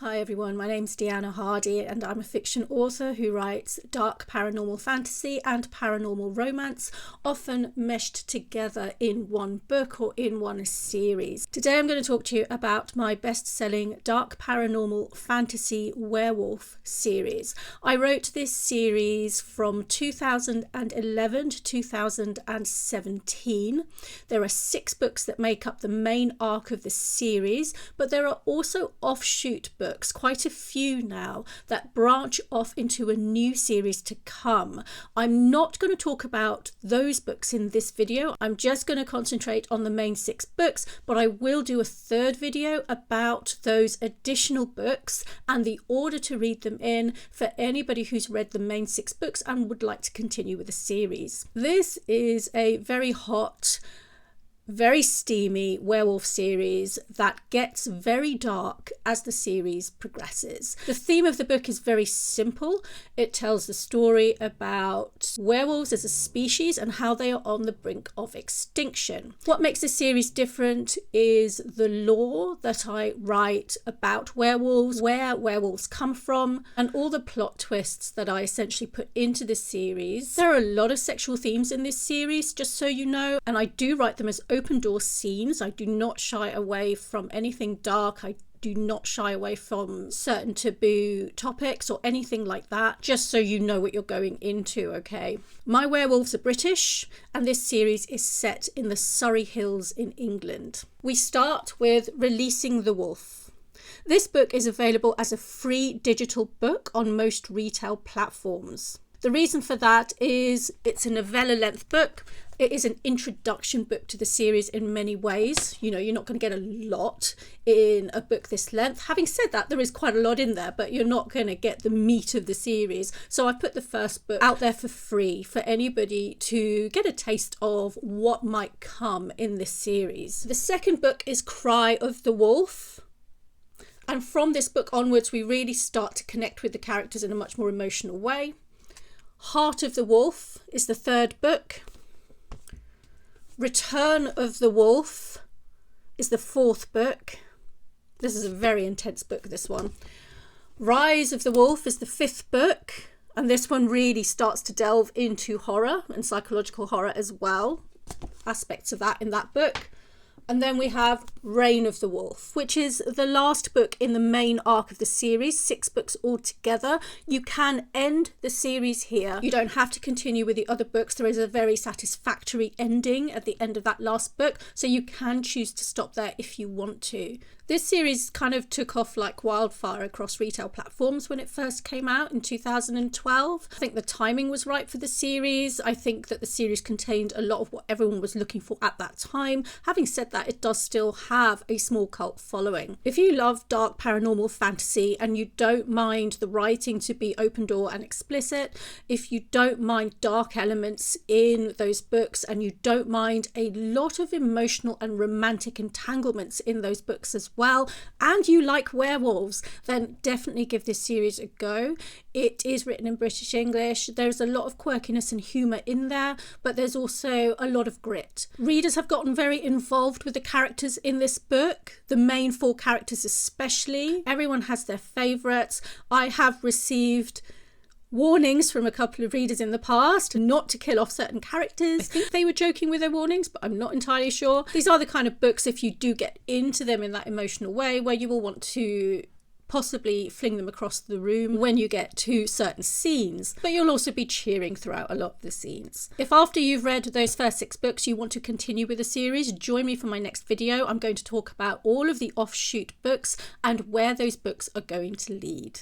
Hi everyone, my name's Deanna Hardy and I'm a fiction author who writes dark paranormal fantasy and paranormal romance, often meshed together in one book or in one series. Today I'm going to talk to you about my best-selling dark paranormal fantasy werewolf series. I wrote this series from 2011 to 2017. There are 6 books that make up the main arc of the series, but there are also offshoot books, quite a few now, that branch off into a new series to come. I'm not going to talk about those books in this video. I'm just going to concentrate on the main 6 books, but I will do a third video about those additional books and the order to read them in for anybody who's read the main 6 books and would like to continue with the series. This is a very hot, very steamy werewolf series that gets very dark as the series progresses. The theme of the book is very simple. It tells the story about werewolves as a species and how they are on the brink of extinction. What makes this series different is the lore that I write about werewolves, where werewolves come from, and all the plot twists that I essentially put into this series. There are a lot of sexual themes in this series, just so you know, and I do write them as open door scenes. I do not shy away from anything dark. I do not shy away from certain taboo topics or anything like that, just so you know what you're going into, okay? My werewolves are British, and this series is set in the Surrey Hills in England. We start with Releasing the Wolf. This book is available as a free digital book on most retail platforms. The reason for that is it's a novella length book. It is an introduction book to the series in many ways. You know, you're not going to get a lot in a book this length. Having said that, there is quite a lot in there, but you're not going to get the meat of the series. So I put the first book out there for free for anybody to get a taste of what might come in this series. The second book is Cry of the Wolf. And from this book onwards, we really start to connect with the characters in a much more emotional way. Heart of the Wolf is the third book. Return of the Wolf is the fourth book. This is a very intense book, this one. Rise of the Wolf is the 5th book, and this one really starts to delve into horror and psychological horror as well, aspects of that in that book. And then we have Reign of the Wolf, which is the last book in the main arc of the series, 6 books altogether. You can end the series here. You don't have to continue with the other books. There is a very satisfactory ending at the end of that last book, so you can choose to stop there if you want to. This series kind of took off like wildfire across retail platforms when it first came out in 2012. I think the timing was right for the series. I think that the series contained a lot of what everyone was looking for at that time. Having said that, it does still have a small cult following. If you love dark paranormal fantasy and you don't mind the writing to be open door and explicit, if you don't mind dark elements in those books, and you don't mind a lot of emotional and romantic entanglements in those books as well, and you like werewolves, then definitely give this series a go. It is written in British English. There's a lot of quirkiness and humour in there, but there's also a lot of grit. Readers have gotten very involved with the characters in this book, the main 4 characters especially. Everyone has their favourites. I have received warnings from a couple of readers in the past not to kill off certain characters. I think they were joking with their warnings, but I'm not entirely sure. These are the kind of books, if you do get into them in that emotional way, where you will want to possibly fling them across the room when you get to certain scenes, but you'll also be cheering throughout a lot of the scenes. If after you've read those first 6 books you want to continue with the series, join me for my next video. I'm going to talk about all of the offshoot books and where those books are going to lead.